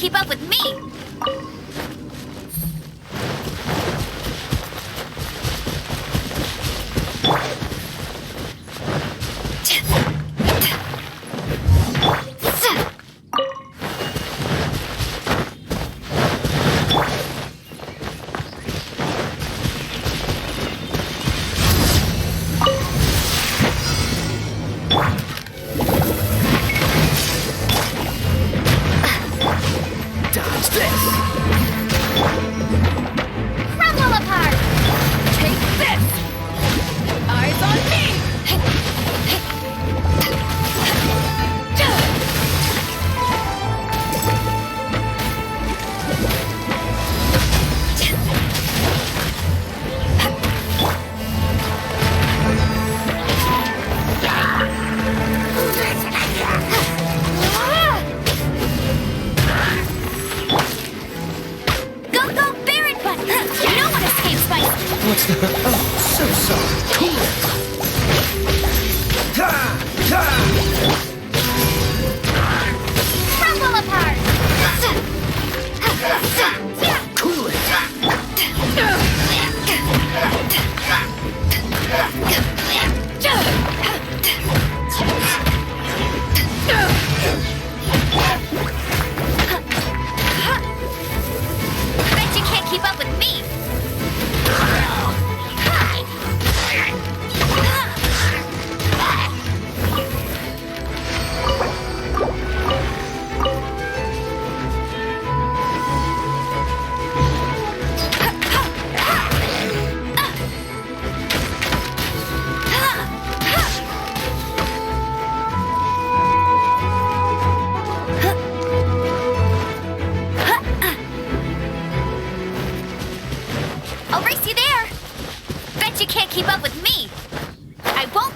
keep up with me! What's the... Oh, so sorry. Cool it. Crumble apart! Cool it. Bet you can't keep up with me! I'll race you there! Bet you can't keep up with me! I won't!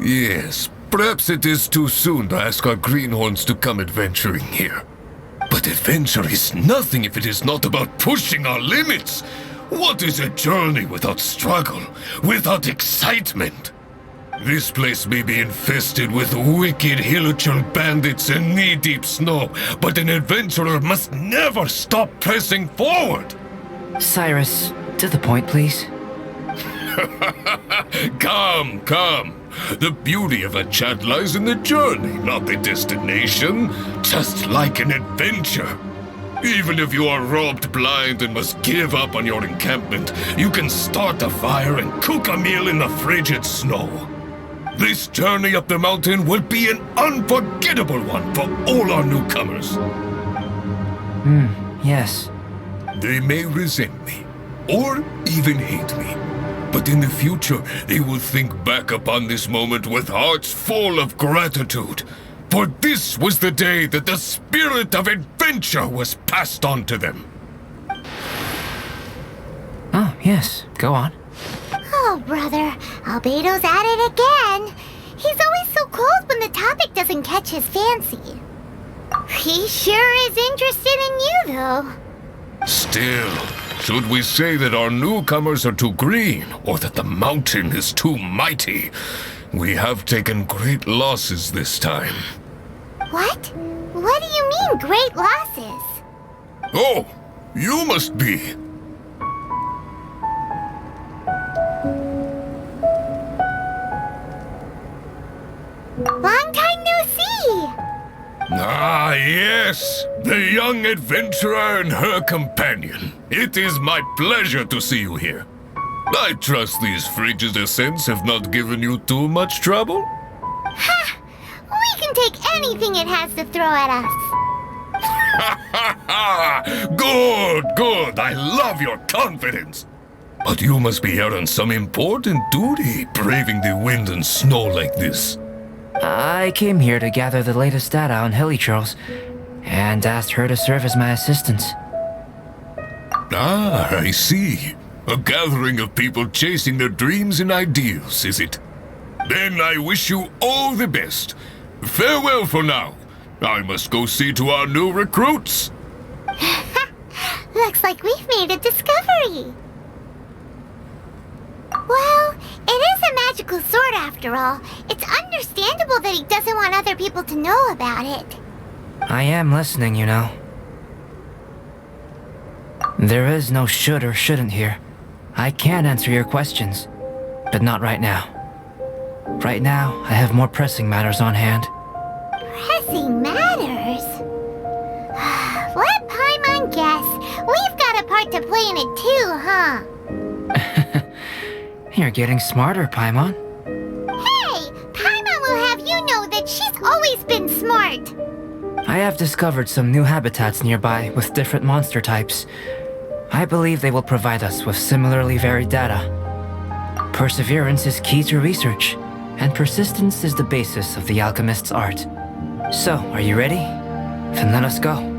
Yes, perhaps it is too soon to ask our greenhorns to come adventuring here. But adventure is nothing if it is not about pushing our limits. What is a journey without struggle, without excitement? This place may be infested with wicked Hilichurl bandits and knee-deep snow, but an adventurer must never stop pressing forward! Cyrus, to the point, please. Come, come. The beauty of a chat lies in the journey, not the destination. Just like an adventure. Even if you are robbed blind and must give up on your encampment, you can start a fire and cook a meal in the frigid snow. This journey up the mountain will be an unforgettable one for all our newcomers. Yes. They may resent me, or even hate me. But in the future, they will think back upon this moment with hearts full of gratitude. For this was the day that the spirit of adventure was passed on to them. Oh, yes. Go on. Oh, brother, Albedo's at it again. He's always so cold when the topic doesn't catch his fancy. He sure is interested in you, though. Still, should we say that our newcomers are too green, or that the mountain is too mighty? We have taken great losses this time. What? What do you mean, great losses? Oh, you must be. Long time no see. Ah, yes, the young adventurer and her companion. It is my pleasure to see you here. I trust these frigid ascents have not given you too much trouble? Ha! We can take anything it has to throw at us. Good, good. I love your confidence. But you must be here on some important duty, braving the wind and snow like this. I came here to gather the latest data on Hilichurls, and asked her to serve as my assistant. Ah, I see. A gathering of people chasing their dreams and ideals, is it? Then I wish you all the best. Farewell for now. I must go see to our new recruits. Looks like we've made a discovery. Well, it is a magical sword after all. It's understandable that he doesn't want other people to know about it. I am listening, you know. There is no should or shouldn't here. I can answer your questions, but not right now. Right now, I have more pressing matters on hand. Pressing matters? Let Paimon guess. We've got a part to play in it too, huh? You're getting smarter, Paimon. Hey! Paimon will have you know that she's always been smart. I have discovered some new habitats nearby with different monster types. I believe they will provide us with similarly varied data. Perseverance is key to research, and persistence is the basis of the alchemist's art. So, are you ready? Then let us go.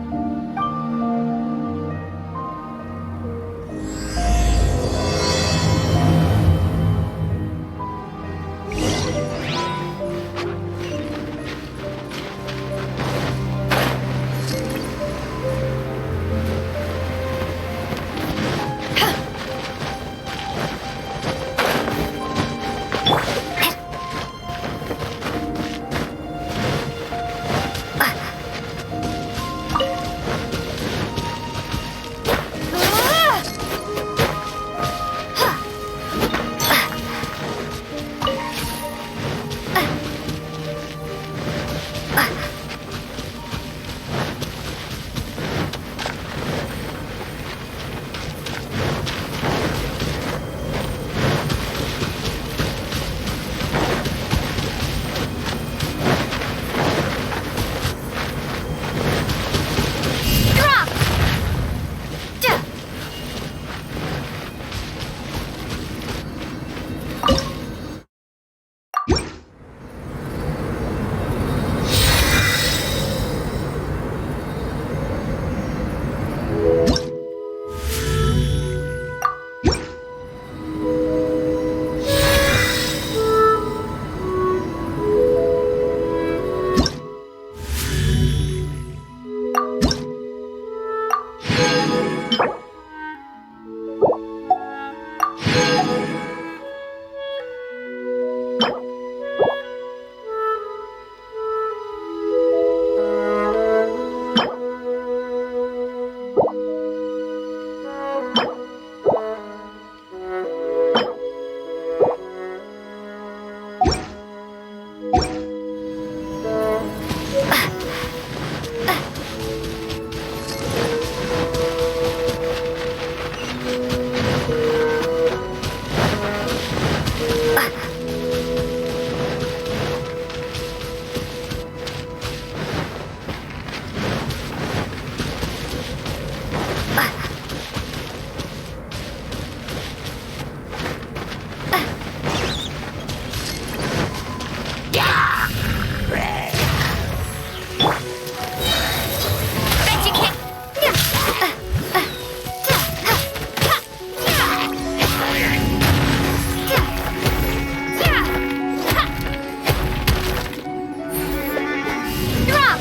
Bet you can't. Drop.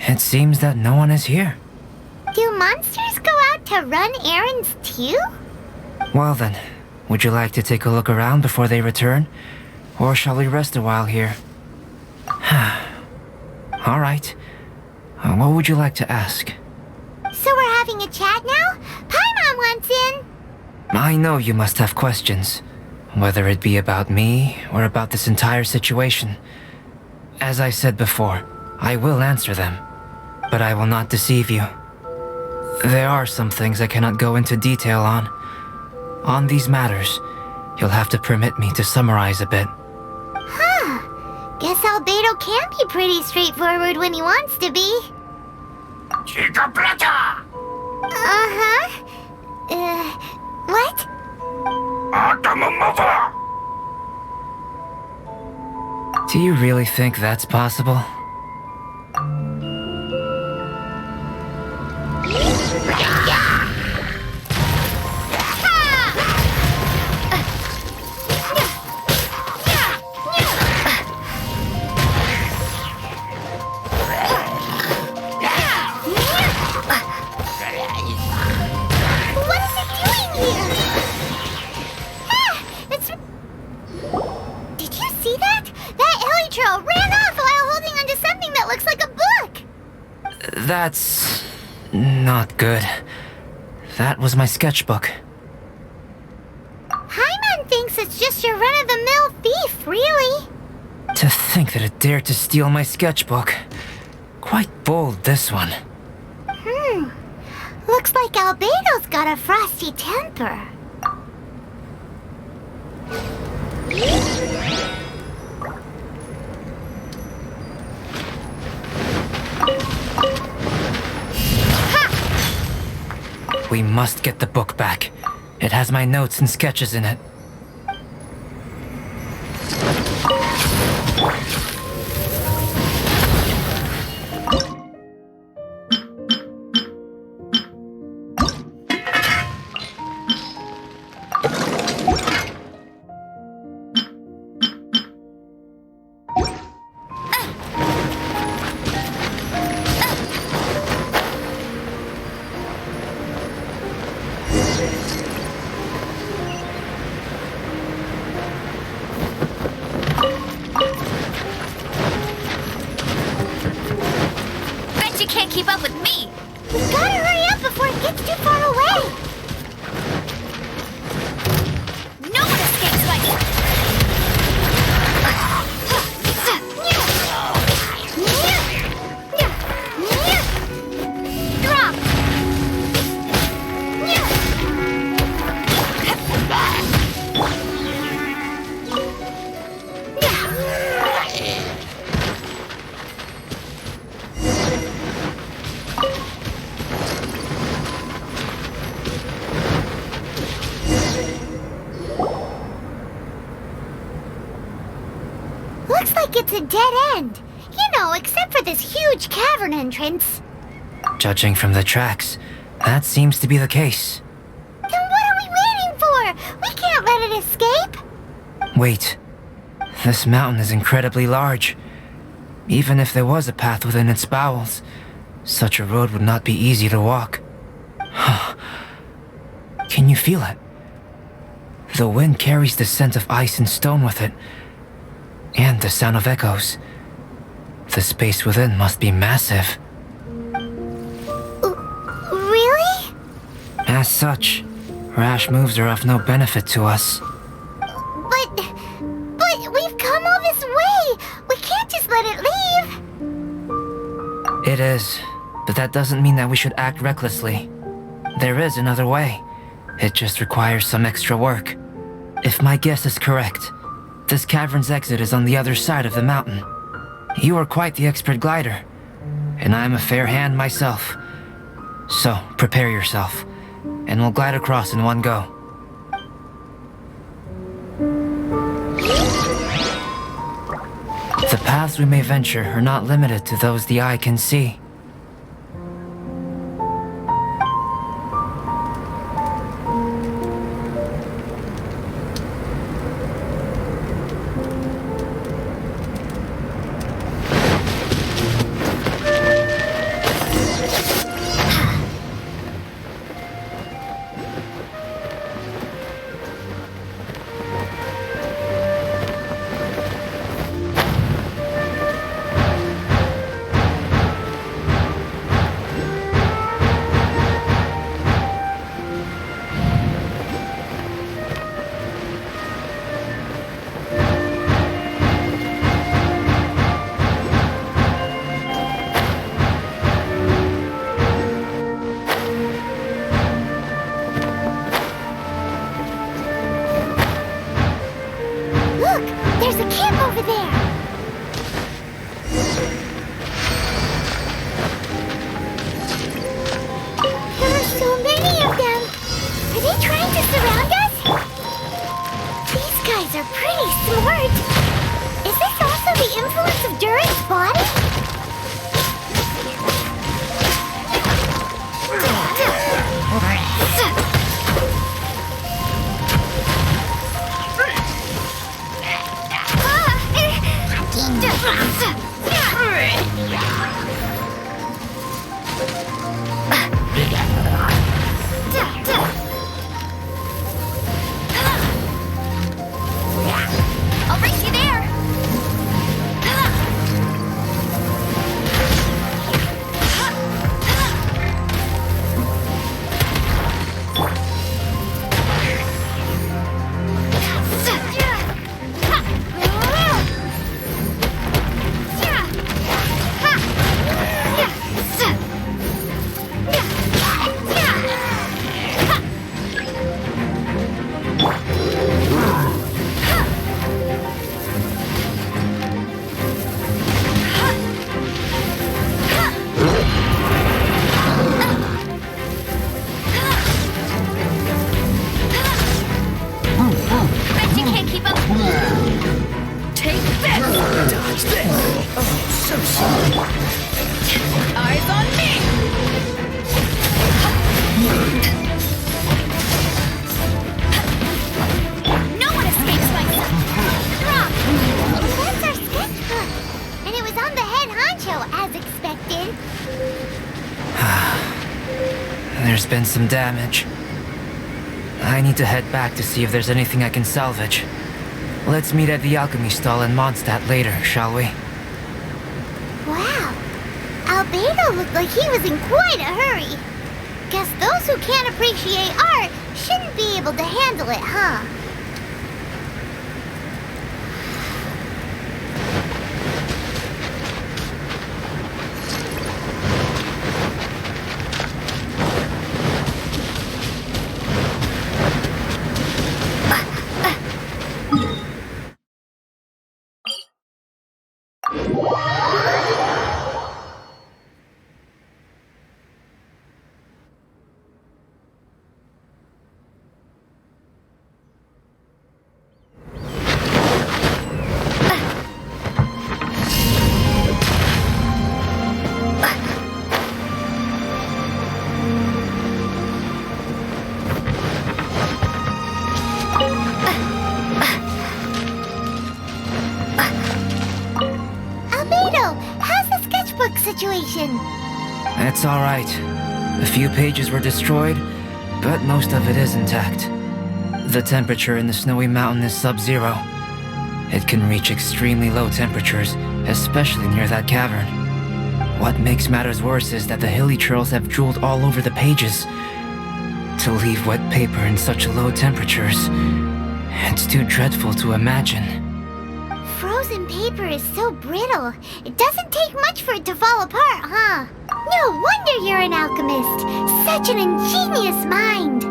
It seems that no one is here. Do monsters go out to run errands too? Well then, would you like to take a look around before they return? Or shall we rest a while here? Alright. What would you like to ask? So we're having a chat now? Paimon wants in. I know you must have questions, whether it be about me or about this entire situation. As I said before, I will answer them, but I will not deceive you. There are some things I cannot go into detail on. On these matters, you'll have to permit me to summarize a bit. Huh. Guess Albedo can be pretty straightforward when he wants to be. Uh-huh. What? Do you really think that's possible? What is it doing here? Did you see that? That Elytra ran off while holding onto something that looks like a book. That's... not good. That was my sketchbook. Paimon thinks it's just your run-of-the-mill thief, really. To think that it dared to steal my sketchbook. Quite bold, this one. Looks like Albedo's got a frosty temper. We must get the book back. It has my notes and sketches in it. Bet you can't keep up with me. We gotta hurry up before it gets too far away. No one escapes like it. Drop. Looks like it's a dead end. You know, except for this huge cavern entrance. Judging from the tracks, That seems to be the case. Then what are we waiting for? We can't let it escape. Wait. This mountain is incredibly large. Even if there was a path within its bowels, such a road would not be easy to walk. Can you feel it? The wind carries the scent of ice and stone with it, and the sound of echoes. The space within must be massive. Really? As such, rash moves are of no benefit to us. But we've come all this way. We can't just let it leave. It is, but that doesn't mean that we should act recklessly. There is another way. It just requires some extra work. If my guess is correct, this cavern's exit is on the other side of the mountain. You are quite the expert glider, and I am a fair hand myself. So, prepare yourself, and we'll glide across in one go. The paths we may venture are not limited to those the eye can see. Look, there's a camp over there. There are so many of them. Are they trying to surround us? These guys are pretty smart. Is this also the influence of Durin's body? I'll race you there. Bet you can't keep up. Take this. Dodge this. Oh, so sorry. Eyes on me. No one escapes my drop. That's our sketchbook. And it was on the head honcho, as expected. There's been some damage. I need to head back to see if there's anything I can salvage. Let's meet at the alchemy stall in Mondstadt later, shall we? Wow. Albedo looked like he was in quite a hurry. Guess those who can't appreciate art shouldn't be able to handle it, huh? information. It's alright. A few pages were destroyed, but most of it is intact. The temperature in the snowy mountain is sub-zero. It can reach extremely low temperatures, especially near that cavern. What makes matters worse is that the hilly churls have drooled all over the pages. To leave wet paper in such low temperatures, it's too dreadful to imagine. Frozen paper is so brittle. It doesn't take much for it to fall apart, huh? No wonder you're an alchemist. Such an ingenious mind.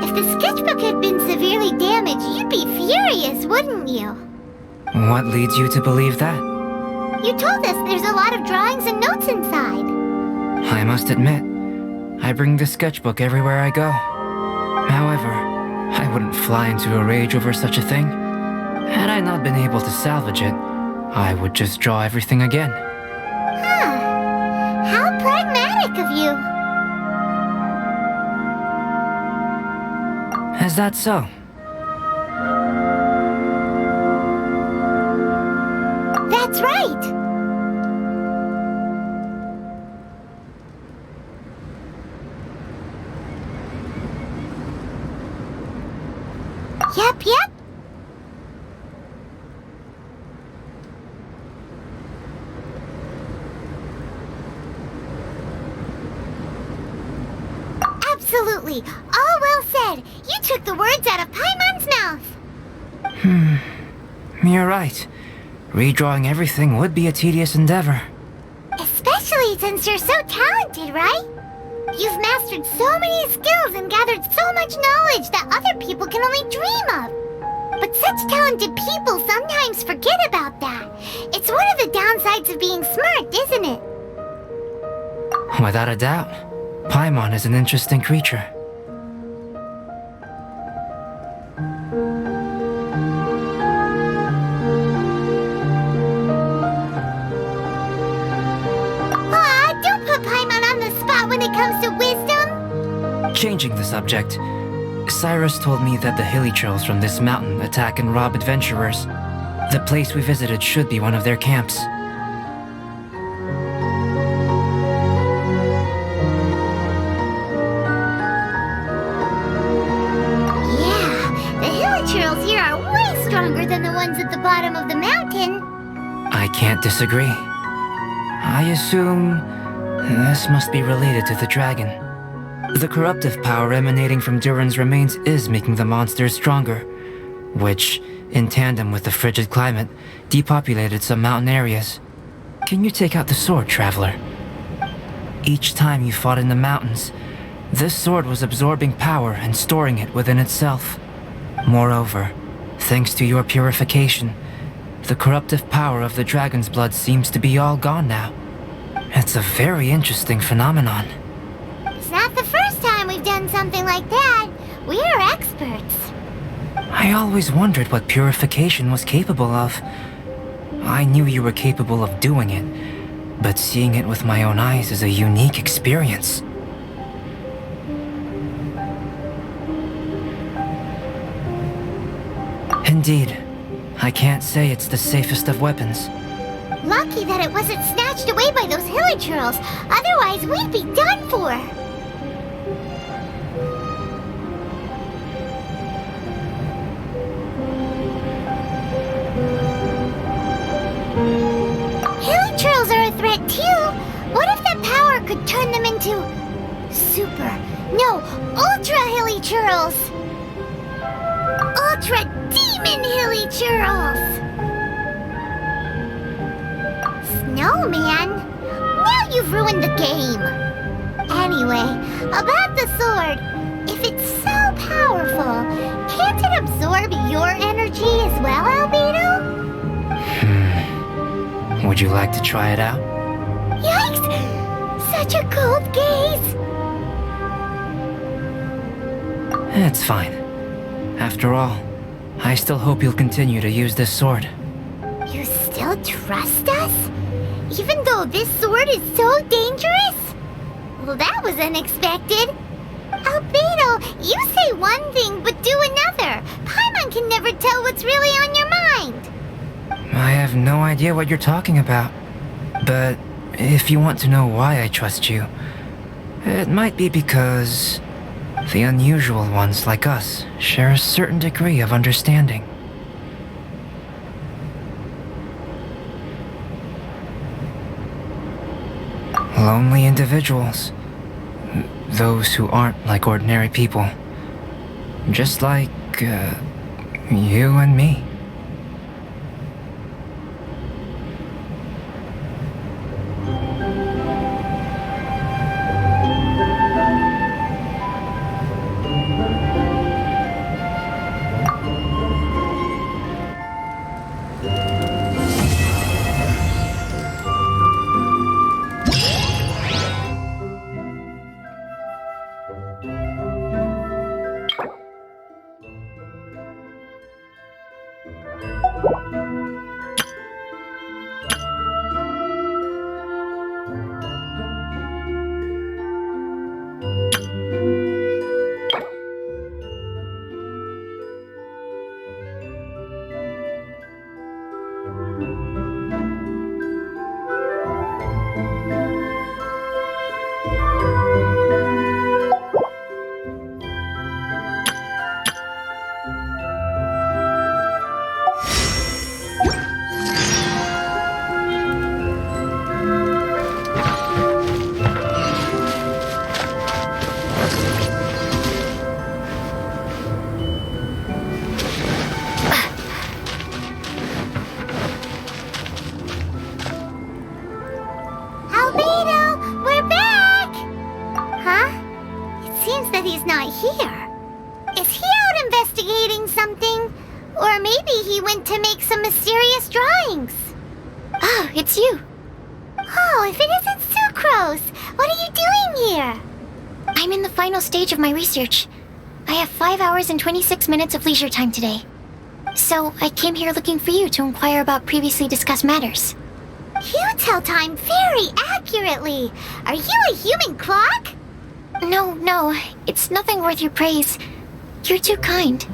If the sketchbook had been severely damaged, you'd be furious, wouldn't you? What leads you to believe that? You told us there's a lot of drawings and notes inside. I must admit, I bring the sketchbook everywhere I go. However, I wouldn't fly into a rage over such a thing. Had I not been able to salvage it, I would just draw everything again. Huh. How pragmatic of you. Is that so? That's right. Yep. Absolutely. All well said. You took the words out of Paimon's mouth. You're right. Redrawing everything would be a tedious endeavor. Especially since you're so talented, right? You've mastered so many skills and gathered so much knowledge that other people can only dream of. But such talented people sometimes forget about that. It's one of the downsides of being smart, isn't it? Without a doubt, Paimon is an interesting creature. Don't put Paimon on the spot when it comes to wisdom. Changing the subject, Cyrus told me that the hilly trolls from this mountain attack and rob adventurers. The place we visited should be one of their camps. The hilly churls here are way stronger than the ones at the bottom of the mountain. I can't disagree. I assume this must be related to the dragon. The corruptive power emanating from Duran's remains is making the monsters stronger, which, in tandem with the frigid climate, depopulated some mountain areas. Can you take out the sword, Traveler? Each time you fought in the mountains, this sword was absorbing power and storing it within itself. Moreover, thanks to your purification, the corruptive power of the dragon's blood seems to be all gone now. It's a very interesting phenomenon. It's not the first time we've done something like that. We're experts. I always wondered what purification was capable of. I knew you were capable of doing it, but seeing it with my own eyes is a unique experience. Indeed, I can't say it's the safest of weapons. Lucky that it wasn't snatched away by those hilly churls. Otherwise, we'd be done for. Hilly churls are a threat too. What if that power could turn them into ultra hilly churls? Ultra demon hilly churls. Snowman? Now you've ruined the game. Anyway, about the sword. If it's so powerful, can't it absorb your energy as well, Albedo? Would you like to try it out? Yikes! Such a cold gaze! It's fine. After all, I still hope you'll continue to use this sword. You still trust us? Even though this sword is so dangerous? Well, that was unexpected. Albedo, you say one thing but do another. Paimon can never tell what's really on your mind. I have no idea what you're talking about. But if you want to know why I trust you, it might be because the unusual ones like us share a certain degree of understanding. Lonely individuals. Those who aren't like ordinary people. Just like, you and me. Albedo, we're back! Huh? It seems that he's not here. Is he out investigating something? Or maybe he went to make some mysterious drawings. Oh, it's you. Oh, if it isn't Sucrose, what are you doing here? I'm in the final stage of my research. I have 5 hours and 26 minutes of leisure time today. So I came here looking for you to inquire about previously discussed matters. You tell time very accurately. Are you a human clock? No, it's nothing worth your praise. You're too kind.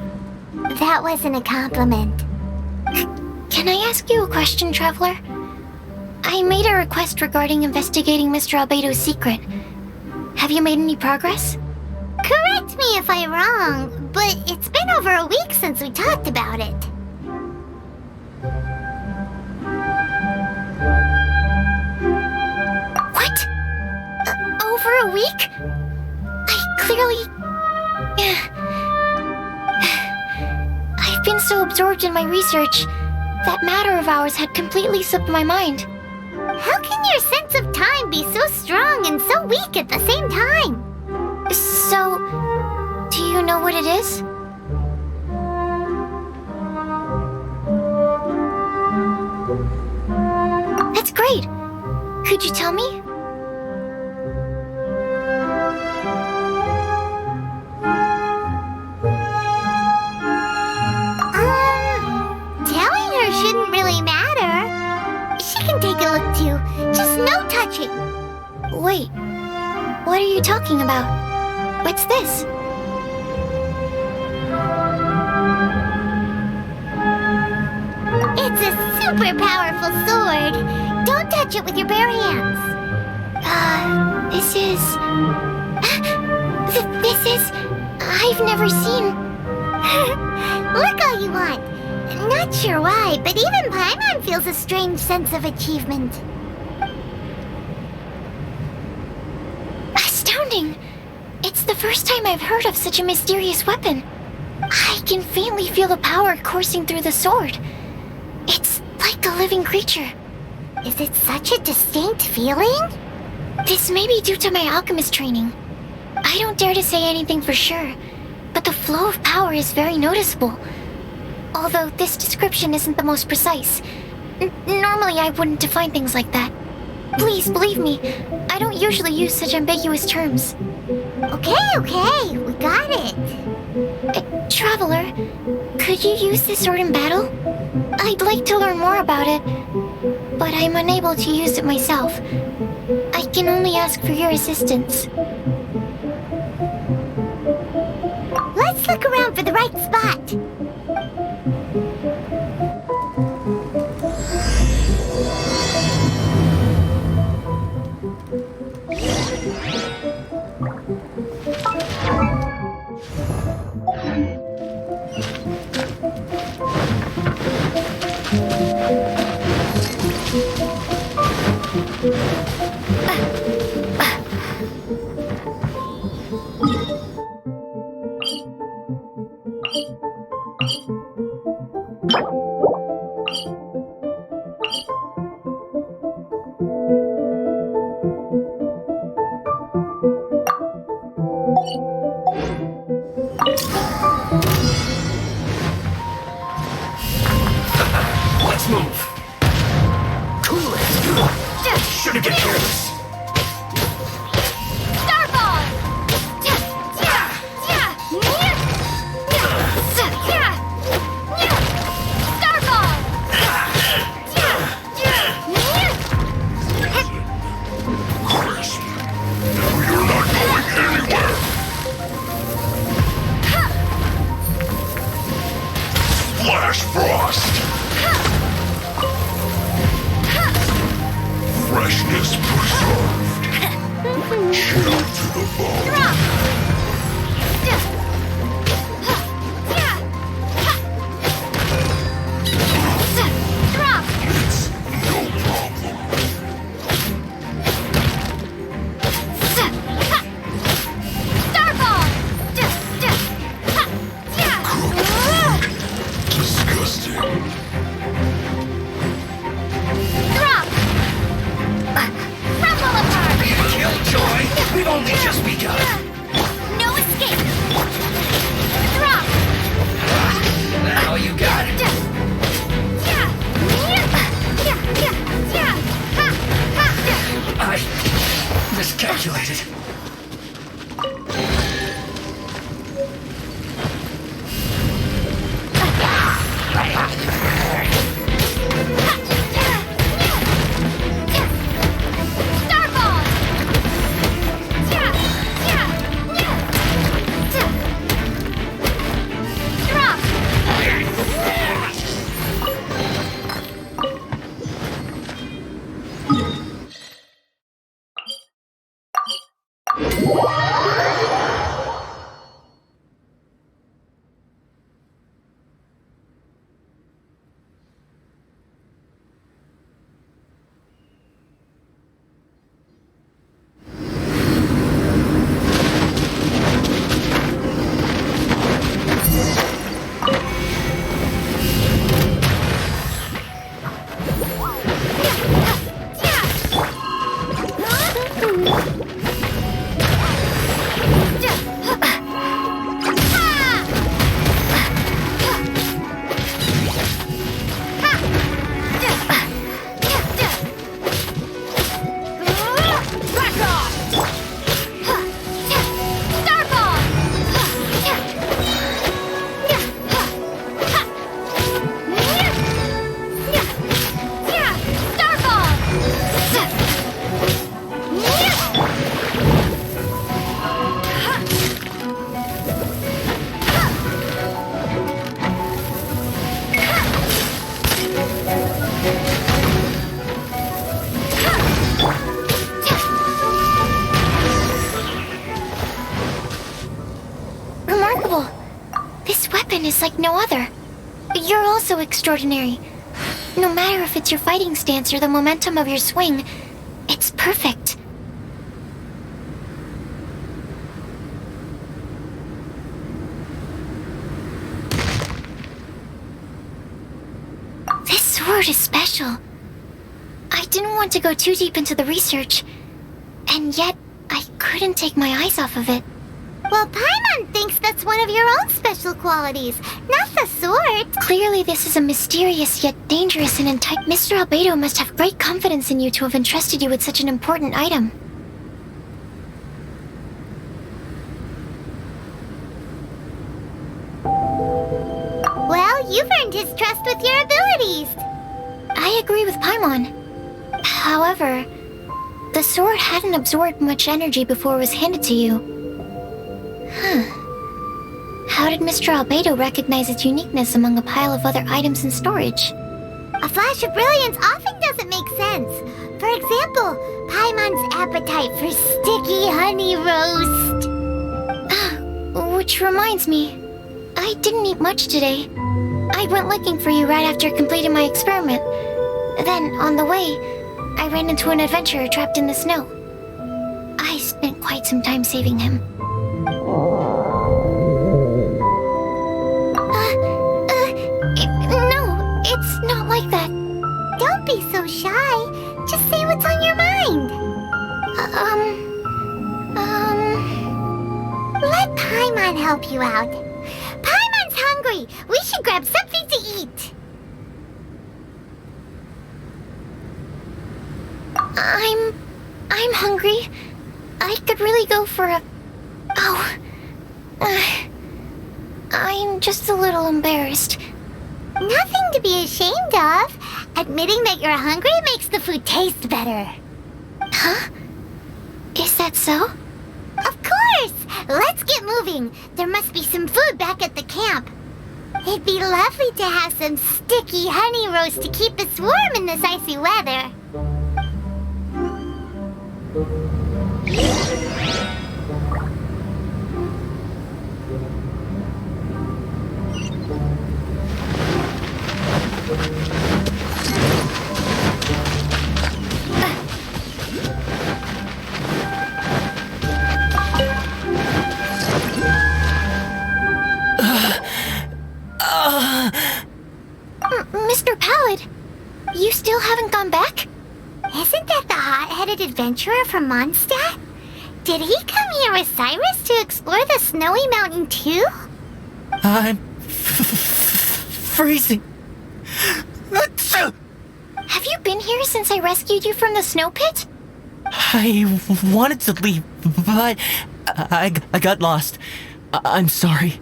That wasn't a compliment. Can I ask you a question, Traveler? I made a request regarding investigating Mr. Albedo's secret. Have you made any progress? Correct me if I'm wrong, but it's been over a week since we talked about it. What? Over a week? I clearly... I've been so absorbed in my research, that matter of ours had completely slipped my mind. How can your sense of time be so strong and so weak at the same time? So, do you know what it is? That's great. Could you tell me? Telling her shouldn't really matter. She can take a look too, just no touching. Wait, what are you talking about? What's this? It's a super powerful sword. Don't touch it with your bare hands. This is... This is... I've never seen... Look all you want. Not sure why, but even Paimon feels a strange sense of achievement. Astounding! It's the first time I've heard of such a mysterious weapon. I can faintly feel the power coursing through the sword. It's like a living creature. Is it such a distinct feeling? This may be due to my alchemist training. I don't dare to say anything for sure, but the flow of power is very noticeable. Although this description isn't the most precise. Normally I wouldn't define things like that. Please believe me, I don't usually use such ambiguous terms. Okay, we got it. Traveler, could you use this sword in battle? I'd like to learn more about it, but I'm unable to use it myself. I can only ask for your assistance. Let's look around for the right spot. Remarkable! This weapon is like no other. You're also extraordinary. No matter if it's your fighting stance or the momentum of your swing, it's perfect. This sword is special. I didn't want to go too deep into the research, and yet I couldn't take my eyes off of it. Well, Paimon thinks that's one of your own special qualities, not the sword. Clearly this is a mysterious yet dangerous and Mr. Albedo must have great confidence in you to have entrusted you with such an important item. Well, you've earned his trust with your abilities. I agree with Paimon. However, the sword hadn't absorbed much energy before it was handed to you. How did Mr. Albedo recognize its uniqueness among a pile of other items in storage? A flash of brilliance often doesn't make sense. For example, Paimon's appetite for sticky honey roast. Which reminds me, I didn't eat much today. I went looking for you right after completing my experiment. Then, on the way, I ran into an adventurer trapped in the snow. I spent quite some time saving him. No, it's not like that. Don't be so shy. Just say what's on your mind. Let Paimon help you out. Paimon's hungry. We should grab something to eat. I'm hungry. I could really go for a... I'm just a little embarrassed. Nothing to be ashamed of. Admitting that you're hungry makes the food taste better. Huh? Is that so? Of course! Let's get moving. There must be some food back at the camp. It'd be lovely to have some sticky honey roast to keep us warm in this icy weather. Mr. Pallid, you still haven't gone back? Isn't that the hot-headed adventurer from Mondstadt? Did he come here with Cyrus to explore the snowy mountain too? I'm freezing. Have you been here since I rescued you from the snow pit? I wanted to leave, but I got lost. I'm sorry.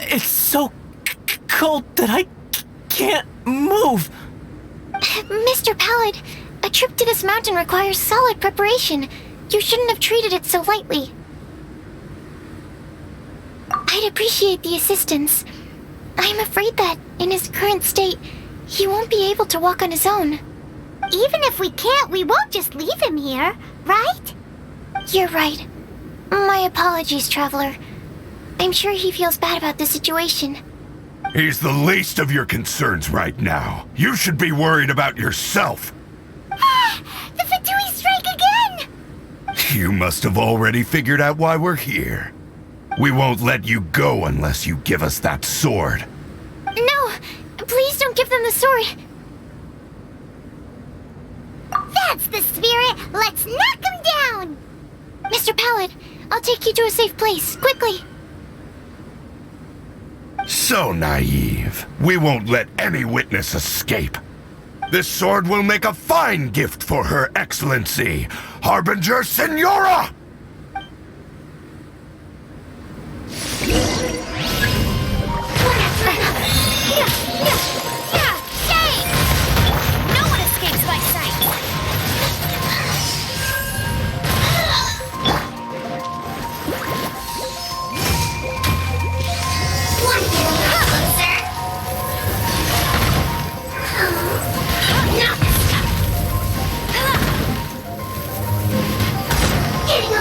It's so cold that I can't move. Mr. Pallid, a trip to this mountain requires solid preparation. You shouldn't have treated it so lightly. I'd appreciate the assistance. I'm afraid that, in his current state, he won't be able to walk on his own. Even if we can't, we won't just leave him here, right? You're right. My apologies, Traveler. I'm sure he feels bad about the situation. He's the least of your concerns right now. You should be worried about yourself. The Fatui strike again! You must have already figured out why we're here. We won't let you go unless you give us that sword. No! Please don't give them the sword! That's the spirit! Let's knock him down! Mr. Pallid, I'll take you to a safe place, quickly! So naive. We won't let any witness escape. This sword will make a fine gift for Her Excellency, Harbinger Signora! No one escapes my sight! Getting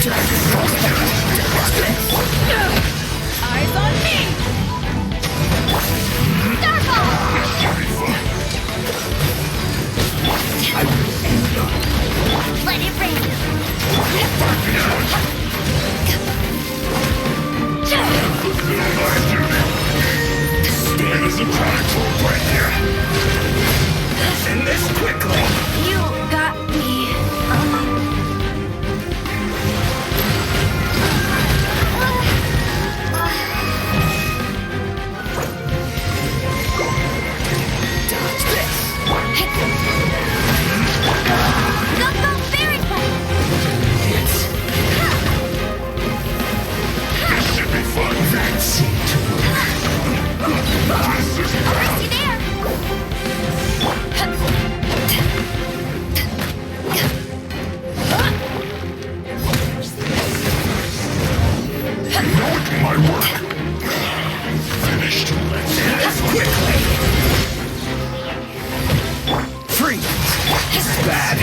Eyes on me! Let it rain. Stand as a prodigal right here. End this quickly. You got me. Dodge this. Go very fast. This should be fun. That seemed to work. This is See there. my work. Finished. Let's end this quickly. Freeze. This is bad.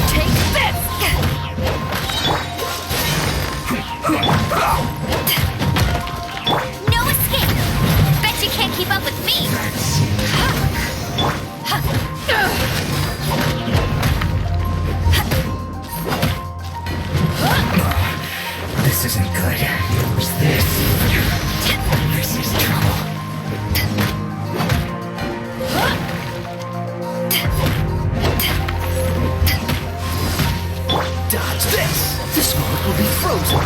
Take this! No escape. Bet you can't keep up with me. This isn't good. What's this? This is trouble. Dodge this! This world will be frozen!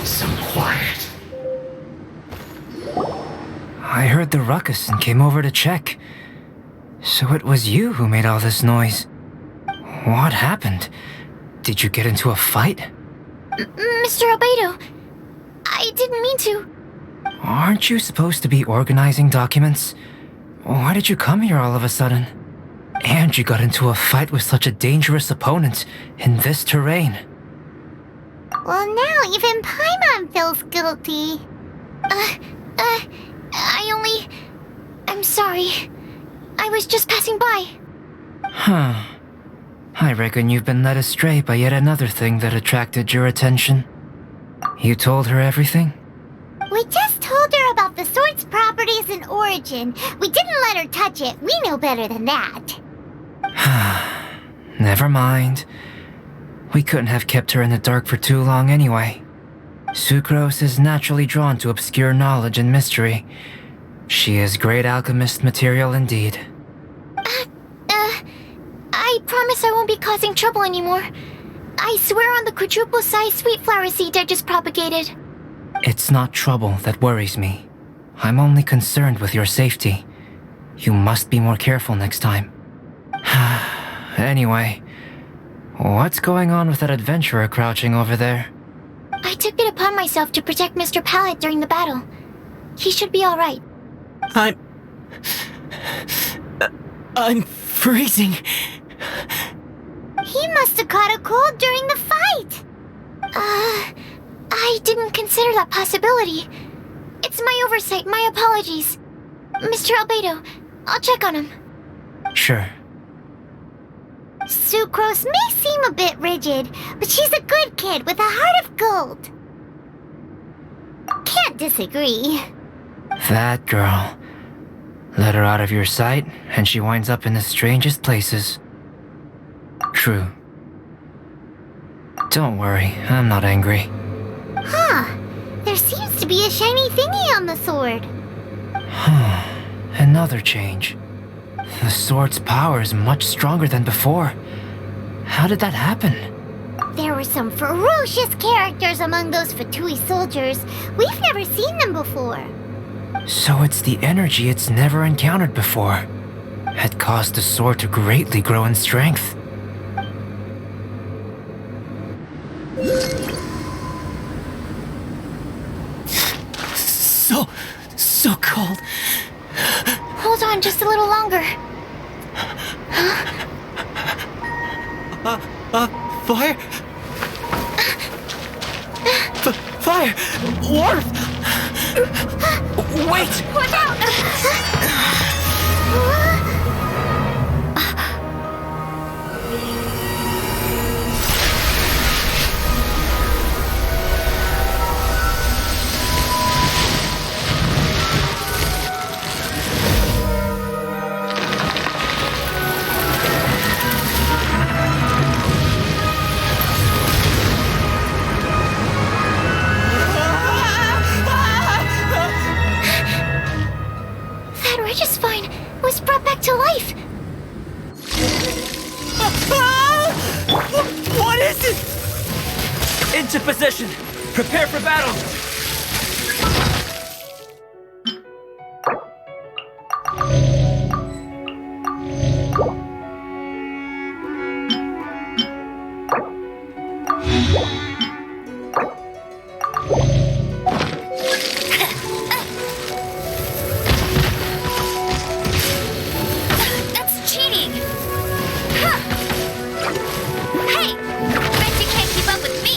So quiet. I heard the ruckus and came over to check. So it was you who made all this noise. What happened? Did you get into a fight? Mr. Albedo, I didn't mean to. Aren't you supposed to be organizing documents? Why did you come here all of a sudden? And you got into a fight with such a dangerous opponent in this terrain. Well, now even Paimon feels guilty. I'm sorry. I was just passing by. Huh. I reckon you've been led astray by yet another thing that attracted your attention. You told her everything? We just told her about the sword's properties and origin. We didn't let her touch it. We know better than that. Never mind. We couldn't have kept her in the dark for too long anyway. Sucrose is naturally drawn to obscure knowledge and mystery. She is great alchemist material indeed. I promise I won't be causing trouble anymore. I swear on the quadruple-sized sweet flower seed I just propagated. It's not trouble that worries me. I'm only concerned with your safety. You must be more careful next time. Anyway, what's going on with that adventurer crouching over there? I took it upon myself to protect Mr. Pallet during the battle. He should be alright. I'm freezing. He must have caught a cold during the fight. I didn't consider that possibility. It's my oversight, my apologies. Mr. Albedo, I'll check on him. Sure. Sucrose may seem a bit rigid, but she's a good kid with a heart of gold. Can't disagree. That girl. Let her out of your sight, and she winds up in the strangest places. True. Don't worry, I'm not angry. Huh. There seems to be a shiny thingy on the sword. Another change. The sword's power is much stronger than before. How did that happen? There were some ferocious characters among those Fatui soldiers. We've never seen them before. So it's the energy it's never encountered before. Had caused the sword to greatly grow in strength. so cold. Hold on just a little longer. Fire? Fire! Warmth! Wait! Watch out! That Regisvine was brought back to life. What is it? Into position! Prepare for battle! That's cheating! Huh. Hey! Bet you can't keep up with me!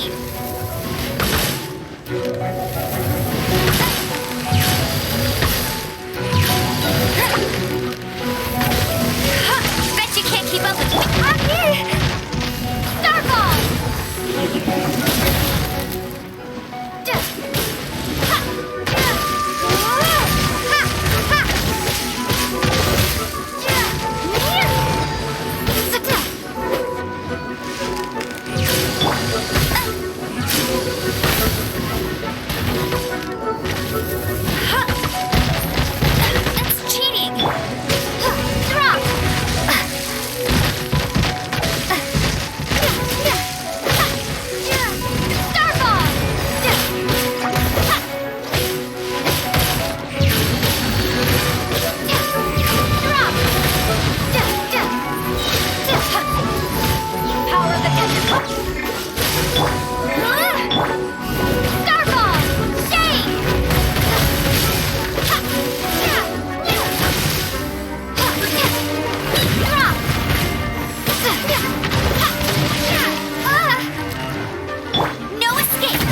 Huh. Bet you can't keep up with me! I'm here! Starball! That's cheating! Drop! Starball! Drop! Power of the desert! Starball! Shade! Drop! No escape!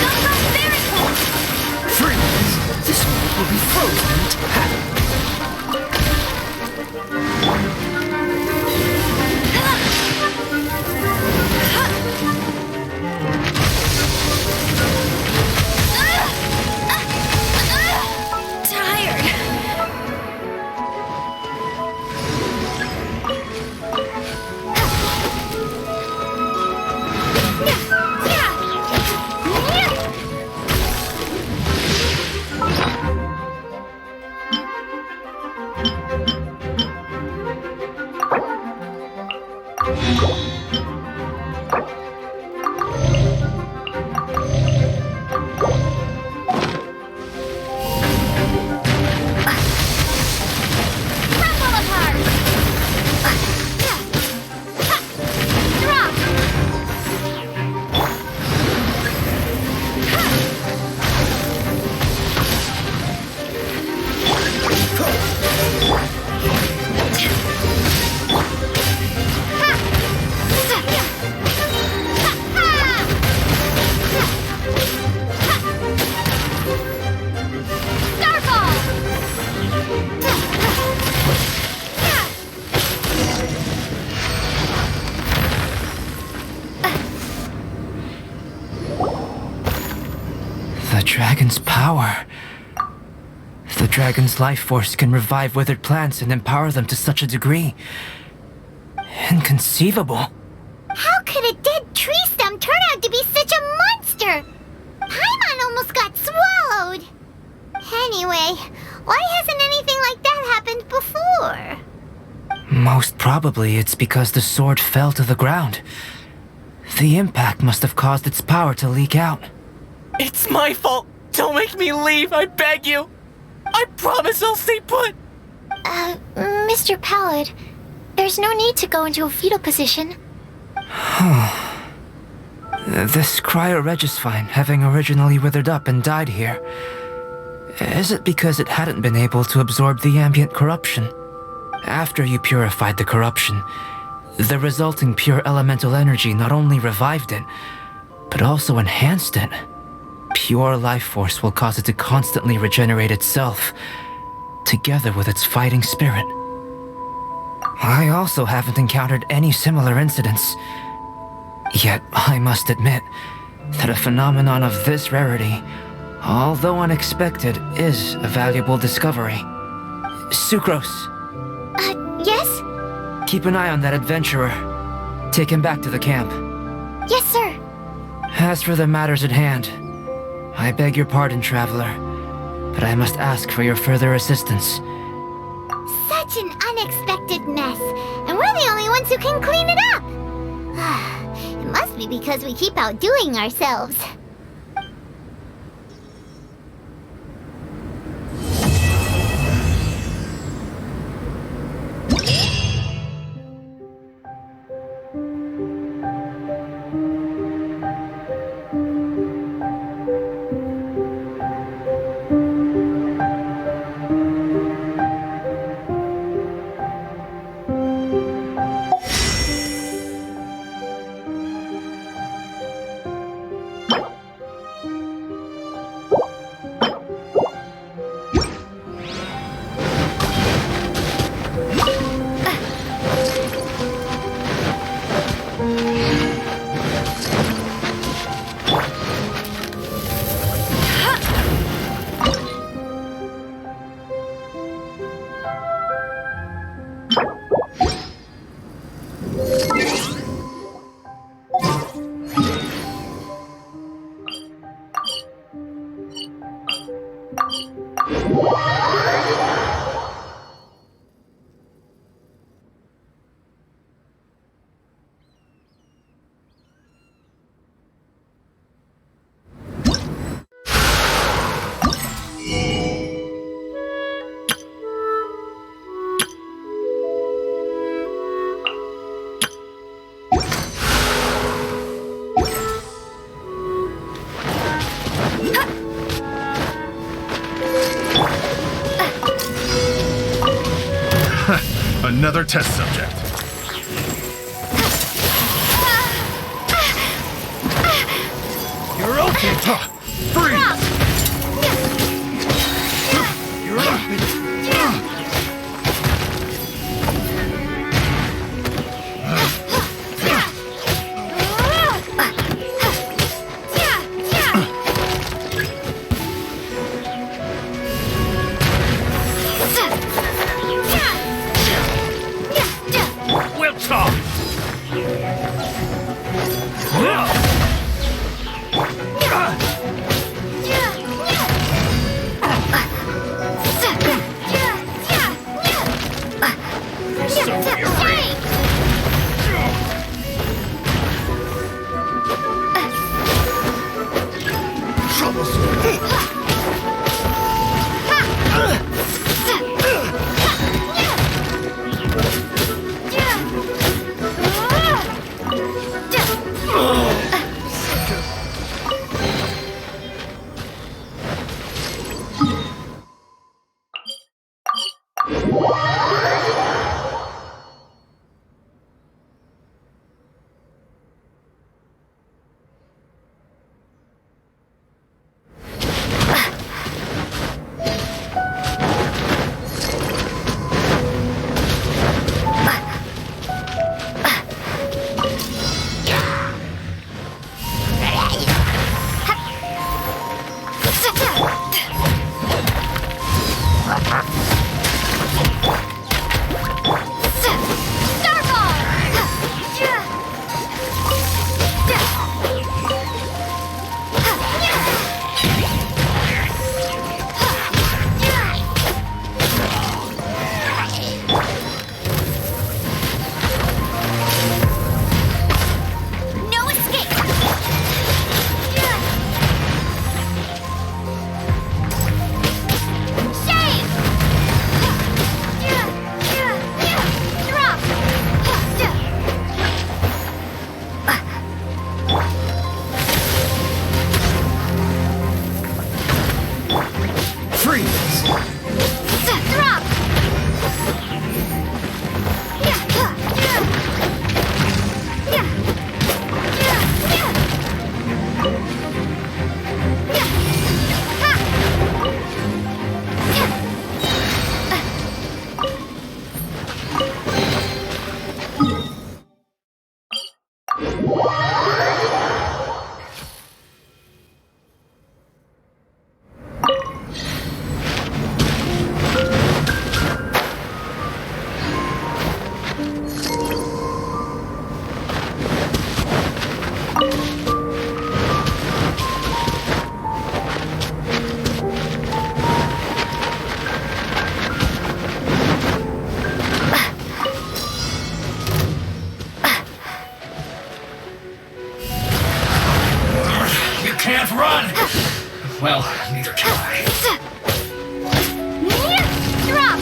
Go very cold! Freeze! This one will be frozen. Tired. Rumble apart! Drop! The dragon's power. The dragon's life force can revive withered plants and empower them to such a degree. Inconceivable. How could a dead tree stem turn out to be such a monster? Paimon almost got swallowed. Anyway, why hasn't anything like that happened before? Most probably it's because the sword fell to the ground. The impact must have caused its power to leak out. It's my fault. Don't make me leave, I beg you. I promise I'll stay put. Mr. Pallid, there's no need to go into a fetal position. This cryoregisvine, having originally withered up and died here, Is it because it hadn't been able to absorb the ambient corruption? After you purified the corruption, the resulting pure elemental energy not only revived it, but also enhanced it. Pure life force will cause it to constantly regenerate itself, together with its fighting spirit. I also haven't encountered any similar incidents. Yet, I must admit that a phenomenon of this rarity, although unexpected, is a valuable discovery. Sucrose, Yes? keep an eye on that adventurer. Take him back to the camp. Yes, sir. As for the matters at hand, I beg your pardon, traveler, but I must ask for your further assistance. Such an unexpected mess, and we're the only ones who can clean it up. It must be because we keep outdoing ourselves. Another test subject. You're open! Freeze! You're open! We'll talk! try. Drop!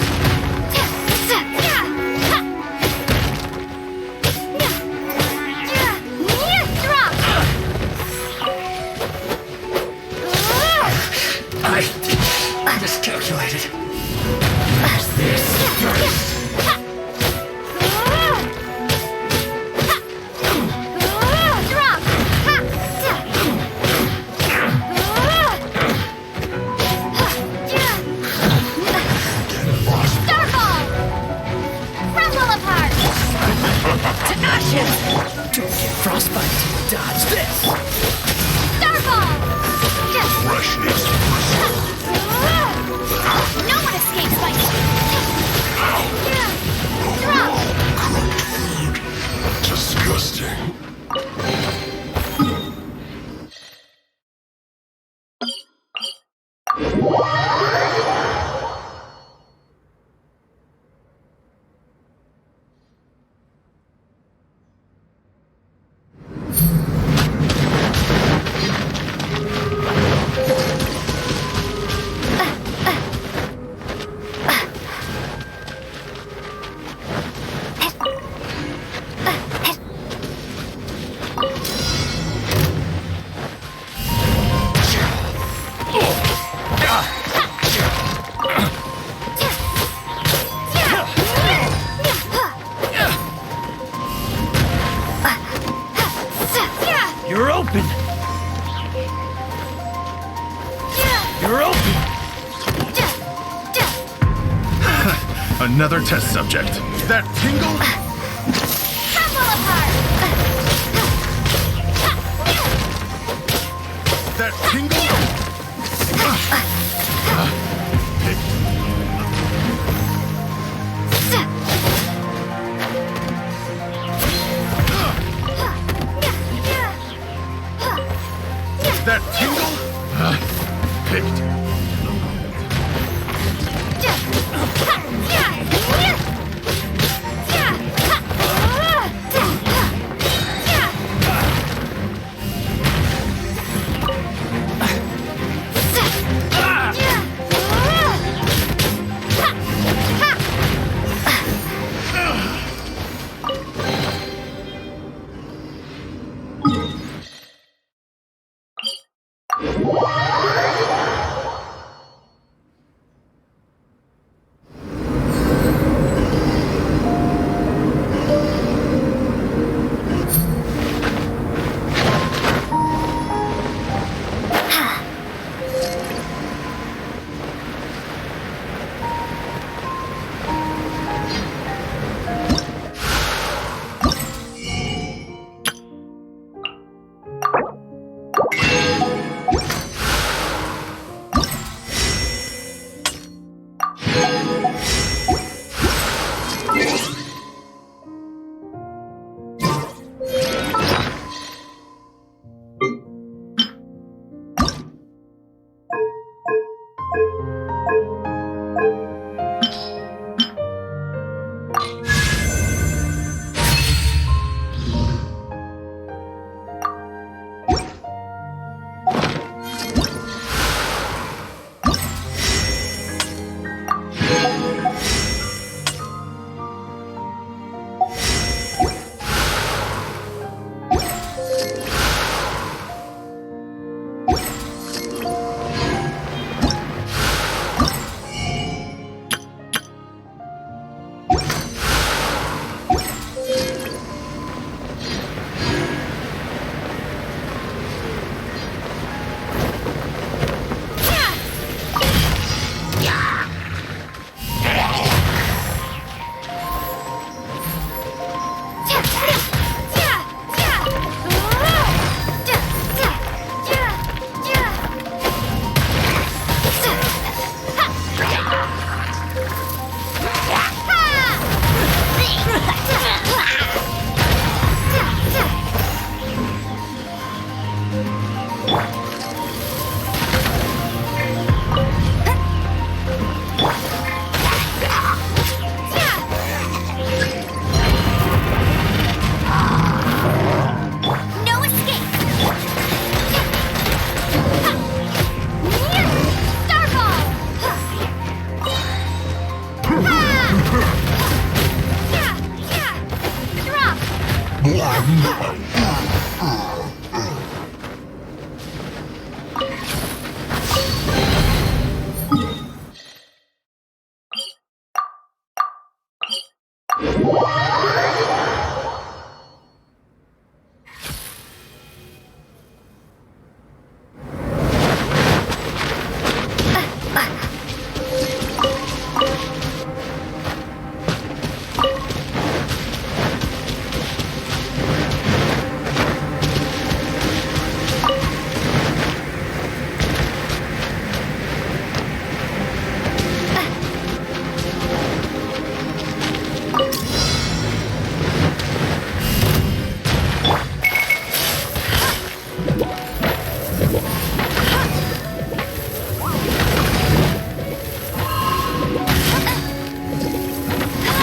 I miscalculated. Where's this first? Don't get frostbite. Dodge this. Freshness. No one escapes my Disgusting. You're open. You're open. Another test subject. That tingle? That tingle? That tingle? Picked.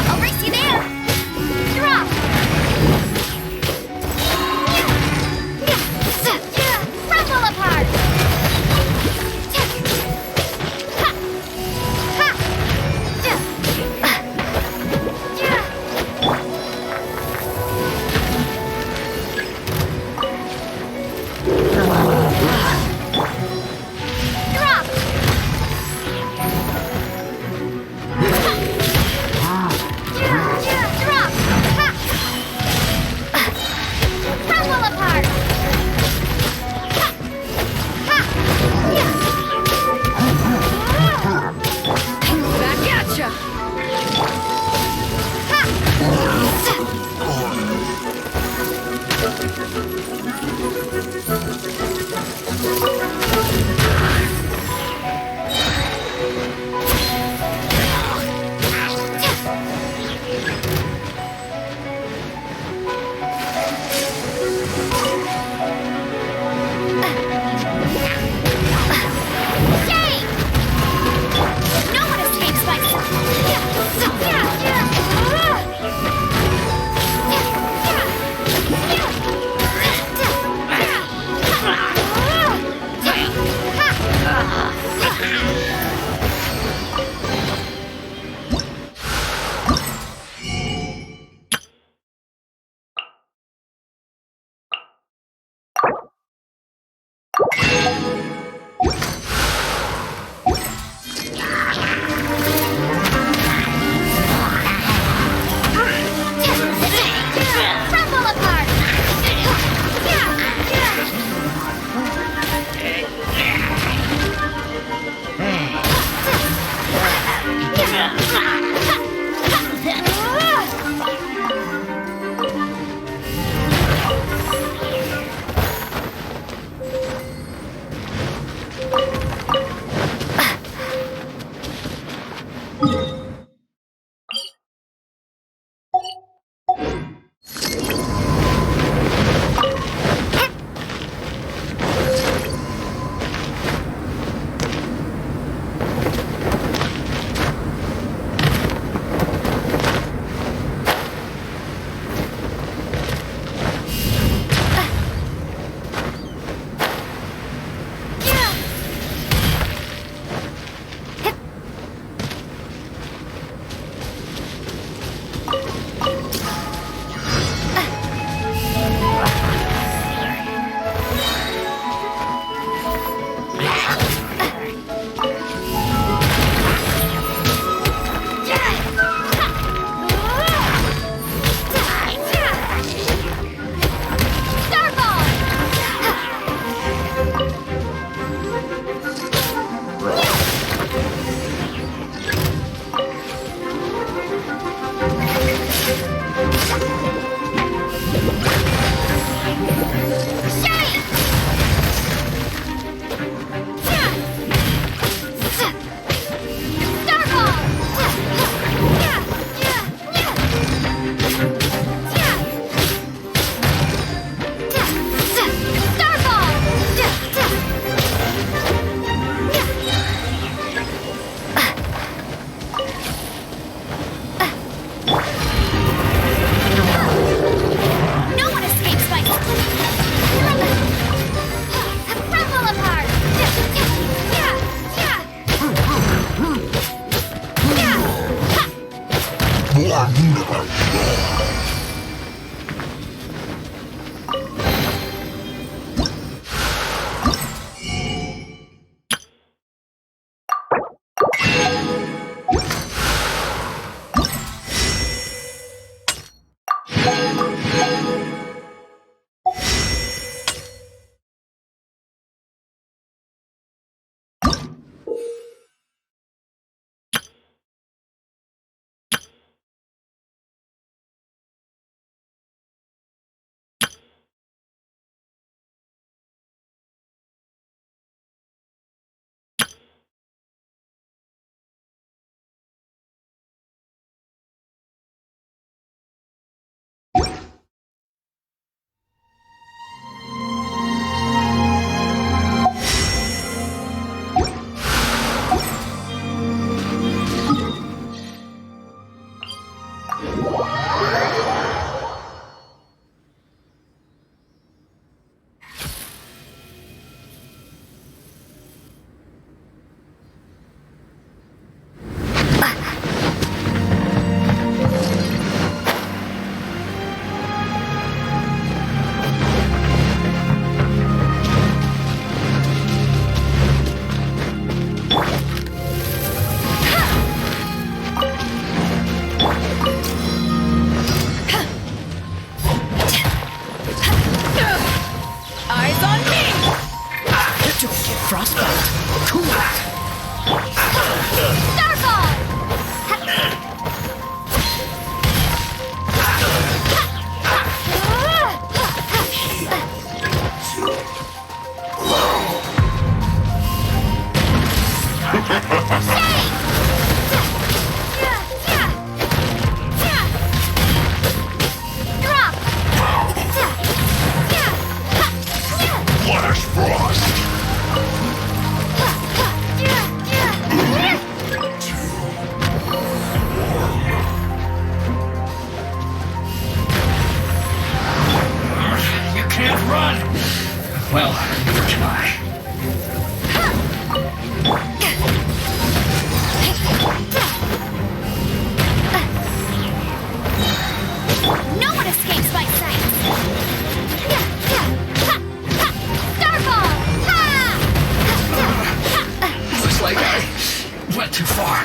I'll race you there! Drop! Rumble apart! Drop! Drop! Rumble apart! Back at ya! Yay! No one escapes my... Rumble apart! Flash Frost! You can't run! Well, neither can I. No one escapes my sight! Starball! Looks like I went too far.